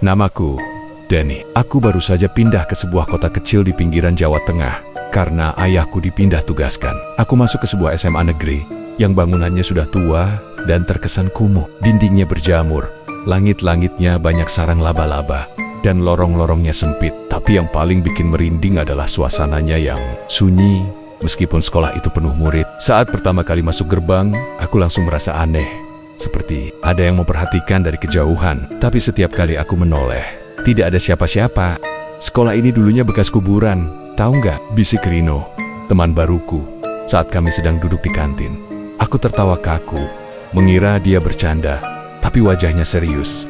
Namaku Denny. Aku baru saja pindah ke sebuah kota kecil di pinggiran Jawa Tengah karena ayahku dipindah tugaskan. Aku masuk ke sebuah SMA negeri yang bangunannya sudah tua dan terkesan kumuh. Dindingnya berjamur, langit-langitnya banyak sarang laba-laba, dan lorong-lorongnya sempit. Tapi yang paling bikin merinding adalah suasananya yang sunyi. Meskipun sekolah itu penuh murid, saat pertama kali masuk gerbang, aku langsung merasa aneh. Seperti ada yang memperhatikan dari kejauhan. Tapi setiap kali aku menoleh, tidak ada siapa-siapa. Sekolah ini dulunya bekas kuburan. Tahu nggak? Bisik Rino, teman baruku, saat kami sedang duduk di kantin. Aku tertawa kaku, mengira dia bercanda. Tapi wajahnya serius.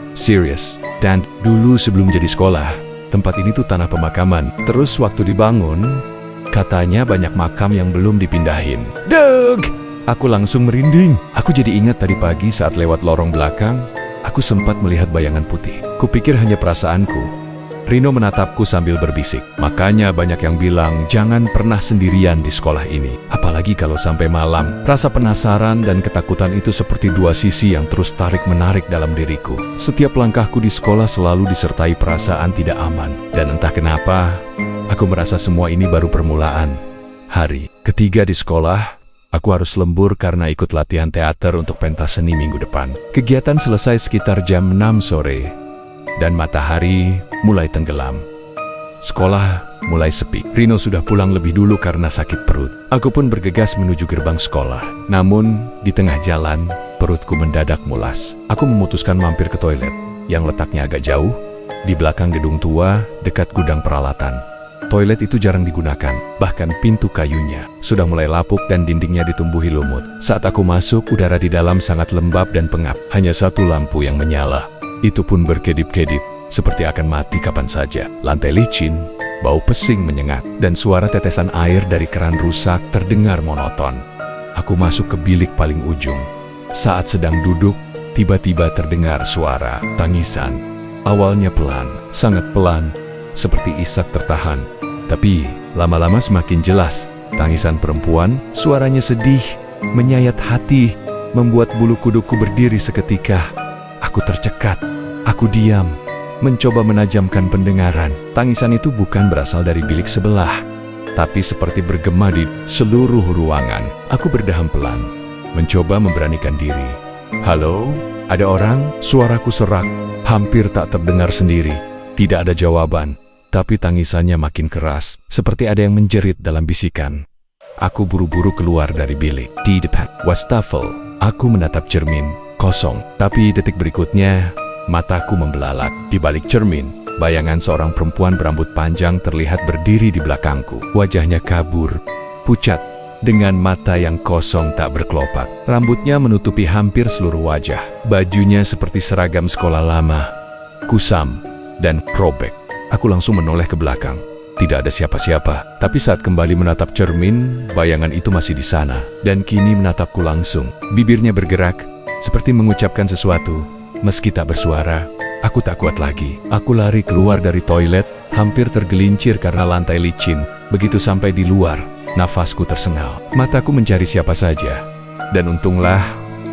Dan dulu sebelum jadi sekolah, tempat ini tuh tanah pemakaman. Terus waktu dibangun, katanya banyak makam yang belum dipindahin. Deg! Aku langsung merinding. Aku jadi ingat tadi pagi saat lewat lorong belakang, aku sempat melihat bayangan putih. Kupikir hanya perasaanku. Rino menatapku sambil berbisik. Makanya banyak yang bilang jangan pernah sendirian di sekolah ini. Apalagi kalau sampai malam. Rasa penasaran dan ketakutan itu seperti dua sisi yang terus tarik-menarik dalam diriku. Setiap langkahku di sekolah selalu disertai perasaan tidak aman. Dan entah kenapa, aku merasa semua ini baru permulaan. Hari ketiga di sekolah, aku harus lembur karena ikut latihan teater untuk pentas seni minggu depan. Kegiatan selesai sekitar jam 6 sore. Dan matahari mulai tenggelam. Sekolah mulai sepi. Rino sudah pulang lebih dulu karena sakit perut. Aku pun bergegas menuju gerbang sekolah. Namun, di tengah jalan, perutku mendadak mulas. Aku memutuskan mampir ke toilet, yang letaknya agak jauh, di belakang gedung tua, dekat gudang peralatan. Toilet itu jarang digunakan, bahkan pintu kayunya sudah mulai lapuk dan dindingnya ditumbuhi lumut. Saat aku masuk, udara di dalam sangat lembab dan pengap. Hanya satu lampu yang menyala. Itu pun berkedip-kedip, seperti akan mati kapan saja. Lantai licin, bau pesing menyengat, dan suara tetesan air dari keran rusak terdengar monoton. Aku masuk ke bilik paling ujung. Saat sedang duduk, tiba-tiba terdengar suara tangisan. Awalnya pelan, sangat pelan, seperti isak tertahan. Tapi lama-lama semakin jelas. Tangisan perempuan, suaranya sedih, menyayat hati, membuat bulu kuduku berdiri seketika. Aku tercekat, aku diam, mencoba menajamkan pendengaran. Tangisan itu bukan berasal dari bilik sebelah, tapi seperti bergema di seluruh ruangan. Aku berdaham pelan, mencoba memberanikan diri. Halo, ada orang? Suaraku serak, hampir tak terdengar sendiri. Tidak ada jawaban, tapi tangisannya makin keras, seperti ada yang menjerit dalam bisikan. Aku buru-buru keluar dari bilik. Di depan wastafel, aku menatap cermin. Kosong, tapi detik berikutnya, mataku membelalak. Di balik cermin, bayangan seorang perempuan berambut panjang terlihat berdiri di belakangku. Wajahnya kabur, pucat, dengan mata yang kosong tak berkelopak. Rambutnya menutupi hampir seluruh wajah. Bajunya seperti seragam sekolah lama, kusam, dan robek. Aku langsung menoleh ke belakang. Tidak ada siapa-siapa, tapi saat kembali menatap cermin, bayangan itu masih di sana, dan kini menatapku langsung. Bibirnya bergerak, seperti mengucapkan sesuatu, meski tak bersuara. Aku tak kuat lagi. Aku lari keluar dari toilet, hampir tergelincir karena lantai licin. Begitu sampai di luar, nafasku tersengal. Mataku mencari siapa saja. Dan untunglah,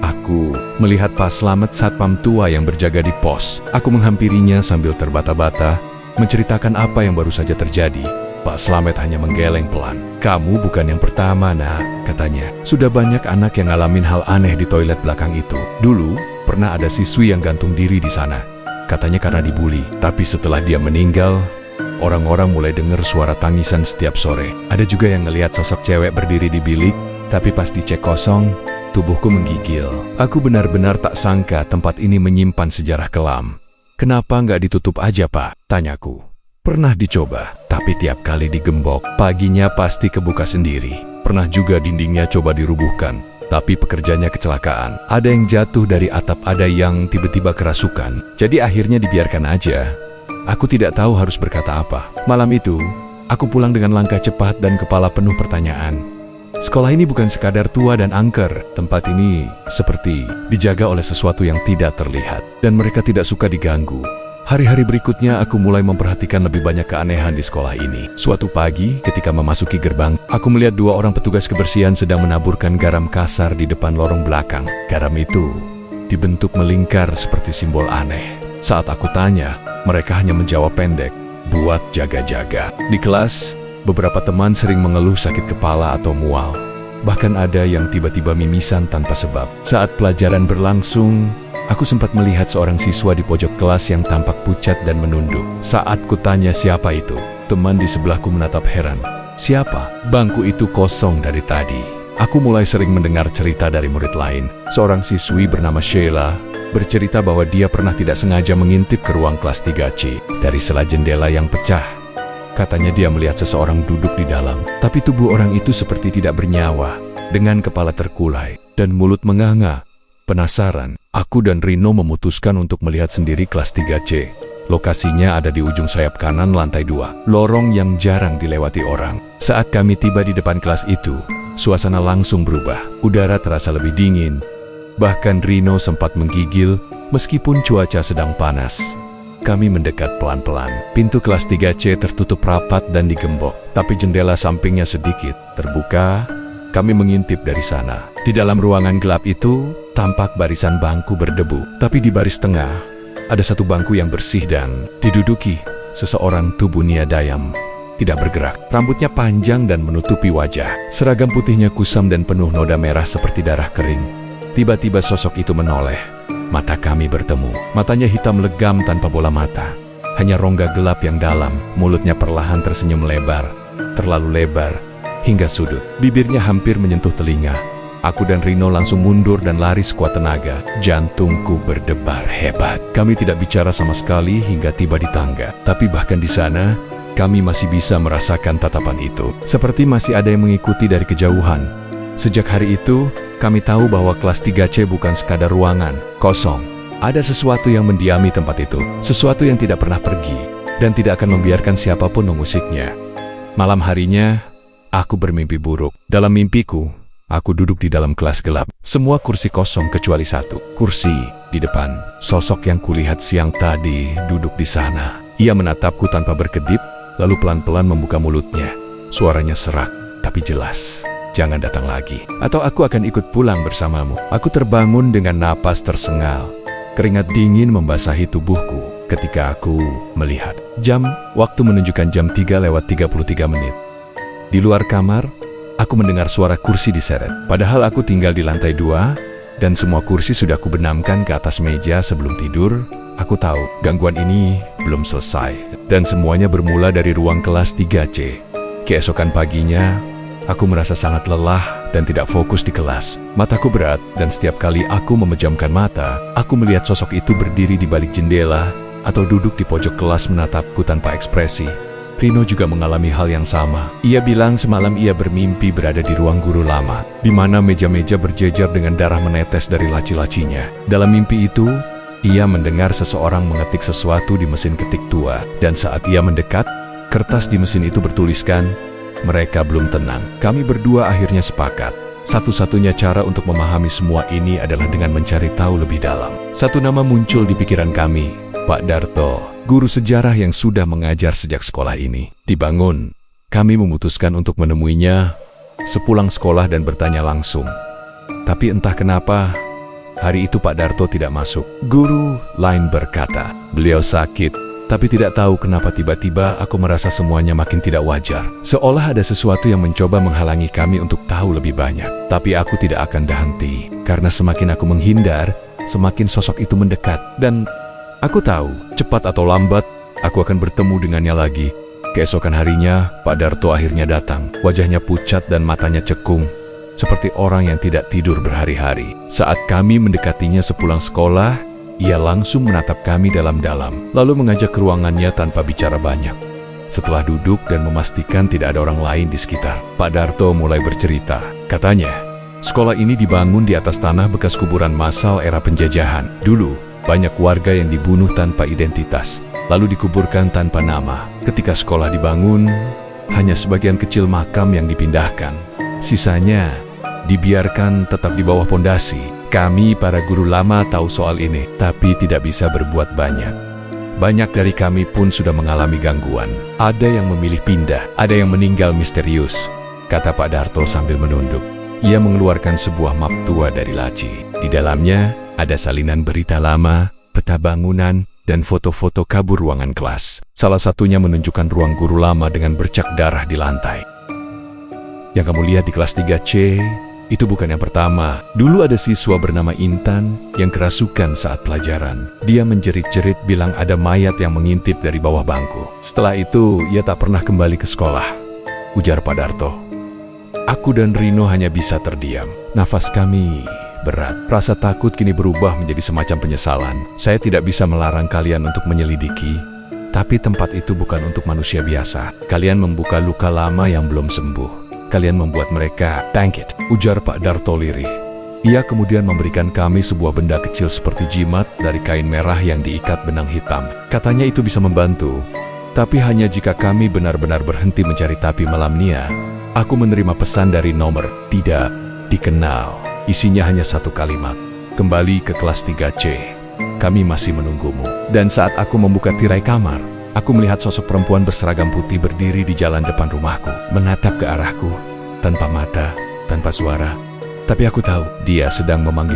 aku melihat Pak Slamet satpam tua yang berjaga di pos. Aku menghampirinya sambil terbata-bata, menceritakan apa yang baru saja terjadi. Pak Slamet hanya menggeleng pelan. Kamu bukan yang pertama, nak, katanya. Sudah banyak anak yang ngalamin hal aneh di toilet belakang itu. Dulu, pernah ada siswi yang gantung diri di sana. Katanya karena dibully. Tapi setelah dia meninggal, orang-orang mulai dengar suara tangisan setiap sore. Ada juga yang ngelihat sosok cewek berdiri di bilik, tapi pas dicek kosong, tubuhku menggigil. Aku benar-benar tak sangka tempat ini menyimpan sejarah kelam. Kenapa nggak ditutup aja, Pak? Tanyaku. Pernah dicoba, tapi tiap kali digembok, paginya pasti kebuka sendiri. Pernah juga dindingnya coba dirubuhkan, tapi pekerjanya kecelakaan. Ada yang jatuh dari atap, ada yang tiba-tiba kerasukan. Jadi akhirnya dibiarkan aja. Aku tidak tahu harus berkata apa. Malam itu, aku pulang dengan langkah cepat dan kepala penuh pertanyaan. Sekolah ini bukan sekadar tua dan angker. Tempat ini seperti dijaga oleh sesuatu yang tidak terlihat, dan mereka tidak suka diganggu. Hari-hari berikutnya aku mulai memperhatikan lebih banyak keanehan di sekolah ini. Suatu pagi, ketika memasuki gerbang, aku melihat dua orang petugas kebersihan sedang menaburkan garam kasar di depan lorong belakang. Garam itu dibentuk melingkar seperti simbol aneh. Saat aku tanya, mereka hanya menjawab pendek, buat jaga-jaga. Di kelas, beberapa teman sering mengeluh sakit kepala atau mual. Bahkan ada yang tiba-tiba mimisan tanpa sebab. Saat pelajaran berlangsung, aku sempat melihat seorang siswa di pojok kelas yang tampak pucat dan menunduk. Saat kutanya siapa itu, teman di sebelahku menatap heran. Siapa? Bangku itu kosong dari tadi. Aku mulai sering mendengar cerita dari murid lain. Seorang siswi bernama Sheila bercerita bahwa dia pernah tidak sengaja mengintip ke ruang kelas 3C dari sela jendela yang pecah. Katanya dia melihat seseorang duduk di dalam, tapi tubuh orang itu seperti tidak bernyawa, dengan kepala terkulai dan mulut menganga. Penasaran, aku dan Rino memutuskan untuk melihat sendiri kelas 3C. Lokasinya ada di ujung sayap kanan lantai 2, lorong yang jarang dilewati orang. Saat kami tiba di depan kelas itu, suasana langsung berubah. Udara terasa lebih dingin. Bahkan Rino sempat menggigil meskipun cuaca sedang panas. Kami mendekat pelan-pelan. Pintu kelas 3C tertutup rapat dan digembok, tapi jendela sampingnya sedikit terbuka. Kami mengintip dari sana. Di dalam ruangan gelap itu, tampak barisan bangku berdebu. Tapi di baris tengah, ada satu bangku yang bersih dan diduduki seseorang tubuh niadayam. Tidak bergerak. Rambutnya panjang dan menutupi wajah. Seragam putihnya kusam dan penuh noda merah seperti darah kering. Tiba-tiba sosok itu menoleh. Mata kami bertemu. Matanya hitam legam tanpa bola mata. Hanya rongga gelap yang dalam. Mulutnya perlahan tersenyum lebar. Terlalu lebar. Hingga sudut. Bibirnya hampir menyentuh telinga. Aku dan Rino langsung mundur dan lari sekuat tenaga. Jantungku berdebar hebat. Kami tidak bicara sama sekali hingga tiba di tangga. Tapi bahkan di sana, kami masih bisa merasakan tatapan itu. Seperti masih ada yang mengikuti dari kejauhan. Sejak hari itu, kami tahu bahwa kelas 3C bukan sekadar ruangan kosong. Ada sesuatu yang mendiami tempat itu. Sesuatu yang tidak pernah pergi dan tidak akan membiarkan siapapun mengusiknya. Malam harinya, aku bermimpi buruk. Dalam mimpiku, aku duduk di dalam kelas gelap. Semua kursi kosong kecuali satu. Kursi di depan. Sosok yang kulihat siang tadi duduk di sana. Ia menatapku tanpa berkedip, lalu pelan-pelan membuka mulutnya. Suaranya serak, tapi jelas. Jangan datang lagi, atau aku akan ikut pulang bersamamu. Aku terbangun dengan napas tersengal. Keringat dingin membasahi tubuhku ketika aku melihat jam. Waktu menunjukkan jam 3:33. Di luar kamar, aku mendengar suara kursi diseret. Padahal aku tinggal di lantai 2, dan semua kursi sudah kubenamkan ke atas meja sebelum tidur. Aku tahu gangguan ini belum selesai, dan semuanya bermula dari ruang kelas 3C. Keesokan paginya, aku merasa sangat lelah dan tidak fokus di kelas. Mataku berat, dan setiap kali aku memejamkan mata, aku melihat sosok itu berdiri di balik jendela atau duduk di pojok kelas menatapku tanpa ekspresi. Rino juga mengalami hal yang sama. Ia bilang semalam ia bermimpi berada di ruang guru lama, di mana meja-meja berjejer dengan darah menetes dari laci-lacinya. Dalam mimpi itu, ia mendengar seseorang mengetik sesuatu di mesin ketik tua, dan saat ia mendekat, kertas di mesin itu bertuliskan, "Mereka belum tenang." Kami berdua akhirnya sepakat. Satu-satunya cara untuk memahami semua ini adalah dengan mencari tahu lebih dalam. Satu nama muncul di pikiran kami, Pak Darto, guru sejarah yang sudah mengajar sejak sekolah ini. Dibangun, kami memutuskan untuk menemuinya sepulang sekolah dan bertanya langsung. Tapi entah kenapa, hari itu Pak Darto tidak masuk. Guru lain berkata, beliau sakit, tapi tidak tahu kenapa tiba-tiba aku merasa semuanya makin tidak wajar. Seolah ada sesuatu yang mencoba menghalangi kami untuk tahu lebih banyak. Tapi aku tidak akan berhenti, karena semakin aku menghindar, semakin sosok itu mendekat. Dan aku tahu, cepat atau lambat, aku akan bertemu dengannya lagi. Keesokan harinya, Pak Darto akhirnya datang. Wajahnya pucat dan matanya cekung, seperti orang yang tidak tidur berhari-hari. Saat kami mendekatinya sepulang sekolah, ia langsung menatap kami dalam-dalam, lalu mengajak ke ruangannya tanpa bicara banyak. Setelah duduk dan memastikan tidak ada orang lain di sekitar, Pak Darto mulai bercerita. Katanya, sekolah ini dibangun di atas tanah bekas kuburan massal era penjajahan. Dulu, banyak warga yang dibunuh tanpa identitas, lalu dikuburkan tanpa nama. Ketika sekolah dibangun, hanya sebagian kecil makam yang dipindahkan. Sisanya dibiarkan tetap di bawah pondasi. Kami para guru lama tahu soal ini, tapi tidak bisa berbuat banyak. Banyak dari kami pun sudah mengalami gangguan. Ada yang memilih pindah, ada yang meninggal misterius, kata Pak Darto sambil menunduk. Ia mengeluarkan sebuah map tua dari laci. Di dalamnya ada salinan berita lama, peta bangunan, dan foto-foto kabur ruangan kelas. Salah satunya menunjukkan ruang guru lama dengan bercak darah di lantai. Yang kamu lihat di kelas 3C, itu bukan yang pertama. Dulu ada siswa bernama Intan yang kerasukan saat pelajaran. Dia menjerit-jerit bilang ada mayat yang mengintip dari bawah bangku. Setelah itu, ia tak pernah kembali ke sekolah, ujar Pak Darto. Aku dan Rino hanya bisa terdiam. Nafas kami berat. Rasa takut kini berubah menjadi semacam penyesalan. Saya tidak bisa melarang kalian untuk menyelidiki, tapi tempat itu bukan untuk manusia biasa. Kalian membuka luka lama yang belum sembuh. Kalian membuat mereka thank it, ujar Pak Darto lirih. Ia kemudian memberikan kami sebuah benda kecil seperti jimat dari kain merah yang diikat benang hitam. Katanya itu bisa membantu, tapi hanya jika kami benar-benar berhenti mencari Tapi malam Nia. Aku menerima pesan dari nomor tidak dikenal. Isinya hanya satu kalimat. Kembali ke kelas 3C. Kami masih menunggumu. Dan saat aku membuka tirai kamar, aku melihat sosok perempuan berseragam putih berdiri di jalan depan rumahku, menatap ke arahku, tanpa mata, tanpa suara. Tapi aku tahu dia sedang memanggil.